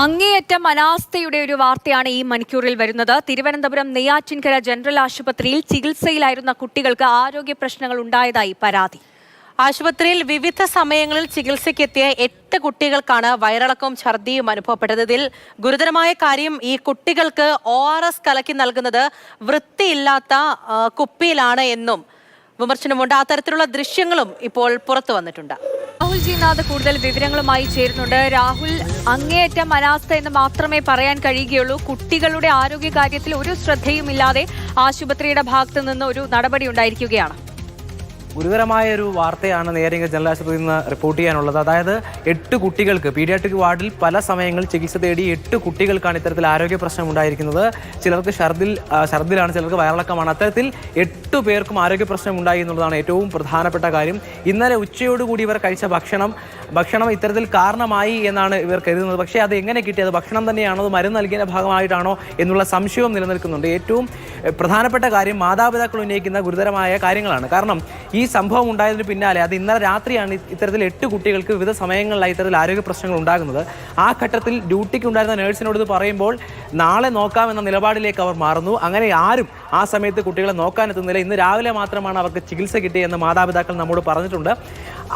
അങ്ങേയറ്റം അനാസ്ഥയുടെ ഒരു വാർത്തയാണ് ഈ മണിക്കൂറിൽ വരുന്നത്. തിരുവനന്തപുരം നെയ്യാറ്റിൻകര ജനറൽ ആശുപത്രിയിൽ ചികിത്സയിലായിരുന്ന കുട്ടികൾക്ക് ആരോഗ്യ പ്രശ്നങ്ങൾ ഉണ്ടായതായി പരാതി. ആശുപത്രിയിൽ വിവിധ സമയങ്ങളിൽ ചികിത്സയ്ക്കെത്തിയ 8 കുട്ടികൾക്കാണ് വയറിളക്കവും ഛർദിയും അനുഭവപ്പെട്ടത്. ഇതിൽ ഗുരുതരമായ കാര്യം, ഈ കുട്ടികൾക്ക് ORS കലക്കി നൽകുന്നത് വൃത്തിയില്ലാത്ത കുപ്പിയിലാണ് എന്നും വിമർശനമുണ്ട്. അത്തരത്തിലുള്ള ദൃശ്യങ്ങളും ഇപ്പോൾ പുറത്തു വന്നിട്ടുണ്ട്. രാഹുൽ ജി നാഥ് കൂടുതൽ വിവരങ്ങളുമായി ചേരുന്നുണ്ട്. രാഹുൽ, അങ്ങേയറ്റം അനാസ്ഥ എന്ന് മാത്രമേ പറയാൻ കഴിയുകയുള്ളൂ. കുട്ടികളുടെ ആരോഗ്യ കാര്യത്തിൽ ഒരു ശ്രദ്ധയുമില്ലാതെ ആശുപത്രിയുടെ ഭാഗത്തു നിന്ന് ഒരു നടപടി ഉണ്ടായിരിക്കുകയാണ്. ഗുരുതരമായ ഒരു വാർത്തയാണ് നെയ്യാറ്റിൻകര ജനറൽ ആശുപത്രിയിൽ നിന്ന് റിപ്പോർട്ട് ചെയ്യാനുള്ളത്. അതായത് 8 കുട്ടികൾക്ക് പീഡിയാട്രിക് വാർഡിൽ പല സമയങ്ങളിൽ ചികിത്സ തേടി 8 കുട്ടികൾക്കാണ് ഇത്തരത്തിൽ ആരോഗ്യ പ്രശ്നം ഉണ്ടായിരിക്കുന്നത്. ചിലർക്ക് ഛർദിലാണ്, ചിലർക്ക് വയറിളക്കമാണ്. അത്തരത്തിൽ 8 പേർക്കും ആരോഗ്യ പ്രശ്നം ഉണ്ടായി എന്നുള്ളതാണ് ഏറ്റവും പ്രധാനപ്പെട്ട കാര്യം. ഇന്നലെ ഉച്ചയോടുകൂടി ഇവർ കഴിച്ച ഭക്ഷണം ഇത്തരത്തിൽ കാരണമായി എന്നാണ് ഇവർ കരുതുന്നത്. പക്ഷേ അത് എങ്ങനെ കിട്ടിയത്? ഭക്ഷണം തന്നെയാണോ, അത് മരുന്ന് നൽകിയതിൻ്റെ ഭാഗമായിട്ടാണോ എന്നുള്ള സംശയവും നിലനിൽക്കുന്നുണ്ട്. ഏറ്റവും പ്രധാനപ്പെട്ട കാര്യം മാതാപിതാക്കൾ ഉന്നയിക്കുന്ന ഗുരുതരമായ കാര്യങ്ങളാണ്. കാരണം ഈ സംഭവം ഉണ്ടായതിന് പിന്നാലെ അത് ഇന്നലെ രാത്രിയാണ് ഇത്തരത്തിൽ 8 കുട്ടികൾക്ക് വിവിധ സമയങ്ങളിലായി ഇത്തരത്തിൽ ആരോഗ്യ പ്രശ്നങ്ങൾ ഉണ്ടാകുന്നത്. ആ ഘട്ടത്തിൽ ഡ്യൂട്ടിക്ക് ഉണ്ടായിരുന്ന നേഴ്സിനോട് ഇത് പറയുമ്പോൾ നാളെ നോക്കാമെന്ന നിലപാടിലേക്ക് അവർ മാറുന്നു. അങ്ങനെ ആരും ആ സമയത്ത് കുട്ടികളെ നോക്കാനെത്തുന്നില്ല. ഇന്ന് രാവിലെ മാത്രമാണ് അവർക്ക് ചികിത്സ കിട്ടിയെന്ന് മാതാപിതാക്കൾ നമ്മോട് പറഞ്ഞിട്ടുണ്ട്.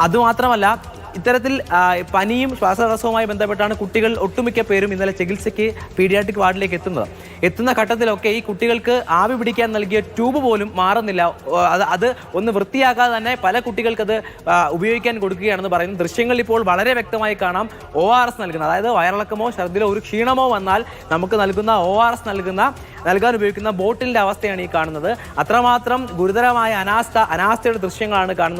അതുമാത്രമല്ല, ഇത്തരത്തിൽ പനിയും ശ്വാസതടസ്സവുമായി ബന്ധപ്പെട്ടാണ് കുട്ടികൾ ഒട്ടുമിക്ക പേരും ഇന്നലെ ചികിത്സയ്ക്ക് പീഡിയാട്രിക് വാർഡിലേക്ക് എത്തുന്ന ഘട്ടത്തിലൊക്കെ ഈ കുട്ടികൾക്ക് ആവി പിടിക്കാൻ നൽകിയ ട്യൂബ് പോലും മാറുന്നില്ല. അത് ഒന്ന് വൃത്തിയാക്കാതെ തന്നെ പല കുട്ടികൾക്കത് ഉപയോഗിക്കാൻ കൊടുക്കുകയാണെന്ന് പറയുന്നു. ദൃശ്യങ്ങളിൽ ഇപ്പോൾ വളരെ വ്യക്തമായി കാണാം. ORS നൽകുന്ന, അതായത് വയറിളക്കമോ ഛർദിലോ ഒരു ക്ഷീണമോ വന്നാൽ നമുക്ക് നൽകുന്ന ORS നൽകാൻ ഉപയോഗിക്കുന്ന ബോട്ടിലിൻ്റെ അവസ്ഥയാണ് ഈ കാണുന്നത്. അത്രമാത്രം ഗുരുതരമായ അനാസ്ഥയുടെ ദൃശ്യങ്ങളാണ് കാണുന്നത്.